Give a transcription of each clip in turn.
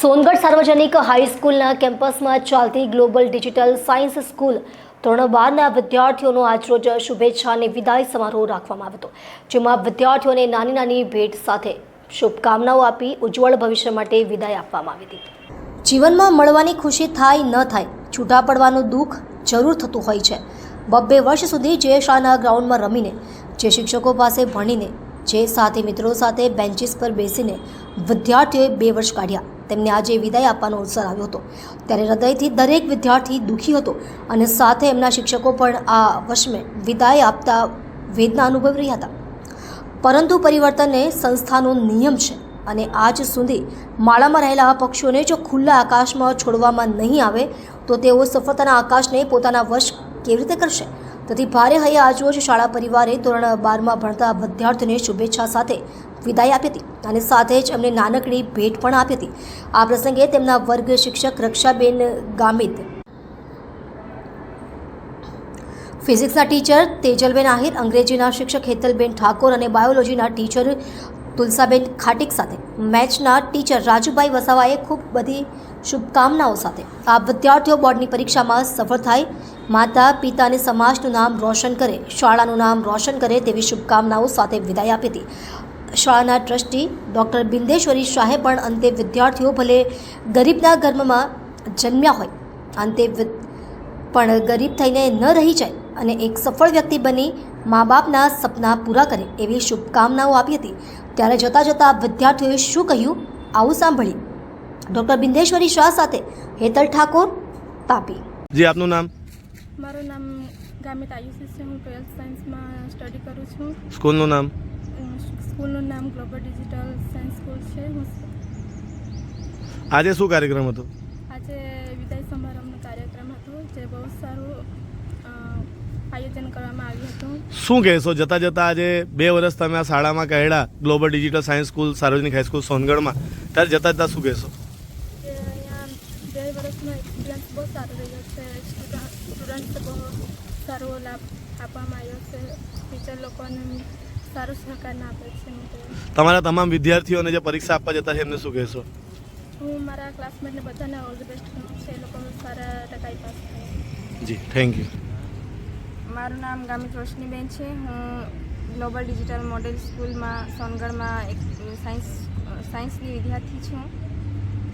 સોનગઢ સાર્વજનિક હાઈસ્કૂલના કેમ્પસમાં ચાલતી ગ્લોબલ ડિજિટલ સાયન્સ સ્કૂલ ધોરણ 12ના વિદ્યાર્થીઓનો આજરોજ શુભેચ્છા અને વિદાય સમારોહ રાખવામાં આવ્યો હતો, જેમાં વિદ્યાર્થીઓને નાની નાની ભેટ સાથે શુભકામનાઓ આપી ઉજ્જવળ ભવિષ્ય માટે વિદાય આપવામાં આવી હતી. જીવનમાં મળવાની ખુશી થાય ન થાય, છૂટા પડવાનું દુઃખ જરૂર થતું હોય છે. 2 વર્ષ સુધી જે શાળાના ગ્રાઉન્ડમાં રમીને, જે શિક્ષકો પાસે ભણીને, જે સાથી મિત્રો સાથે બેન્ચીસ પર બેસીને વિદ્યાર્થીઓએ 2 વર્ષ કાઢ્યા, તેમને આજે વિદાય આપવાનો અવસર આવ્યો હતો. ત્યારે હૃદયથી દરેક વિદ્યાર્થી દુઃખી હતો અને સાથે એમના શિક્ષકો પણ આ વર્ષમે વિદાય આપતા વેદના અનુભવી રહ્યા હતા. પરંતુ પરિવર્તન એ સંસ્થાનો નિયમ છે અને આજ સુધી માળામાં રહેલા આ પક્ષીઓને જો ખુલ્લા આકાશમાં છોડવામાં નહીં આવે તો તેઓ સફળતાના આકાશને પોતાના વશ કેવી રીતે કરશે? તેથી ભારે હૈયે આજરોજ શાળા પરિવારે ધોરણ 12માં ભણતા વિદ્યાર્થીઓને શુભેચ્છા સાથે વિદાય આપી હતી અને સાથે જ એમને નાનકડી ભેટ પણ આપી હતી. આ પ્રસંગે તેમના વર્ગ શિક્ષક રક્ષાબેન ગામિત, ફિઝિક્સના ટીચર તેજલબેન આહિર, અંગ્રેજીના શિક્ષક હેતલબેન ઠાકોર અને બાયોલોજીના ટીચર તુલસાબેન ખાટીક સાથે મેથ્સના ટીચર રાજુભાઈ વસાવાએ ખૂબ બધી શુભકામનાઓ સાથે આ વિદ્યાર્થીઓ બોર્ડની પરીક્ષામાં સફળ થાય, માતા પિતા અને સમાજનું નામ રોશન કરે, શાળાનું નામ રોશન કરે તેવી શુભકામનાઓ સાથે વિદાય આપી હતી. શાળાના ટ્રસ્ટી ડૉક્ટર બિંદેશ્વરી શાહે પણ અંતે વિદ્યાર્થીઓ ભલે ગરીબના ઘરમાં જન્મ્યા હોય, અંતે પણ ગરીબ થઈને ન રહી જાય અને એક સફળ વ્યક્તિ બની મા બાપના સપના પૂરા કરે એવી શુભકામનાઓ આપી હતી. ત્યારે જતાં જતાં વિદ્યાર્થીઓએ શું કહ્યું, આવું સાંભળી ડૉક્ટર બિંદેશ્વરી શાહ સાથે હેતલ ઠાકોર, તાપી. જી, આપનું નામ? મારું નામ ગામિત આયુષી છે. હું 12th સાયન્સમાં સ્ટડી કરું છું. સ્કૂલનું નામ? સ્કૂલનું નામ ગ્લોબલ ડિજિટલ સાયન્સ સ્કૂલ છે. આજે શું કાર્યક્રમ હતો? આજે વિદાય સમારંભનો કાર્યક્રમ હતો, જે બહુ સારું આયોજન કરવામાં આવ્યું હતું. શું કહેશો જતાં જતાં આજે 2 વર્ષ તમે આ શાળામાં કાઢ્યા, ગ્લોબલ ડિજિટલ સાયન્સ સ્કૂલ સાર્વજનિક હાઈસ્કૂલ સોનગઢમાં, ત્યારે જતાં જતાં શું કહેશો? કે અહીંયા 2 વર્ષનો એક્સપિરિયન્સ બહુ સારો રહ્યો છે. સ્ટુડન્ટ બહુ સારો લાભ આપવામાં આવ્યો છે. ટીચર લોકોને સારો સહકાર આપે છે. તમારા તમામ વિદ્યાર્થીઓને જે પરીક્ષા આપવા જતા છે એમને શું કહેશો? હું મારા ક્લાસમેટને બધાને ઓલ ધ બેસ્ટ કહું છું. એ લોકો સારા ટકાઈ પાસ થાય. જી, થેન્ક યુ. મારું નામ ગામિત રોશનીબેન છે. હું ગ્લોબલ ડિજિટલ મોડેલ સ્કૂલમાં સોનગઢમાં એક સાયન્સની વિદ્યાર્થી છું.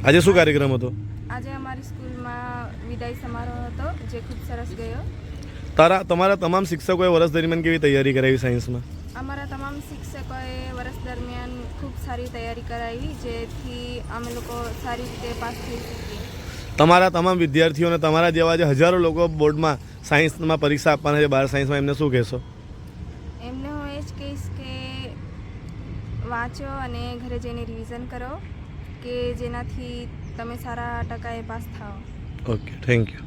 આજે શું કાર્યક્રમ હતો? આજે અમારી સ્કૂલમાં વિદાય સમારોહ હતો, જે ખૂબ સરસ ગયો. તમારા તમામ શિક્ષકોએ વર્ષ દરમિયાન કેવી તૈયારી કરાવી સાયન્સમાં? અમારા તમામ શિક્ષકોએ વર્ષ દરમિયાન ખૂબ સારી તૈયારી કરાવી, જેથી અમે લોકો સારી રીતે પાસ થઈ શકીએ. તમારા તમામ વિદ્યાર્થીઓને, તમારા જેવા જે હજારો લોકો બોર્ડમાં સાયન્સમાં પરીક્ષા આપવાના છે 12 સાયન્સમાં, એમને શું કહેશો? એમને હું એ જ કહીશ કે વાંચો અને ઘરે જઈને રિવિઝન કરો, કે જેનાથી તમે સારા ટકાએ પાસ થાઓ. Okay, thank you.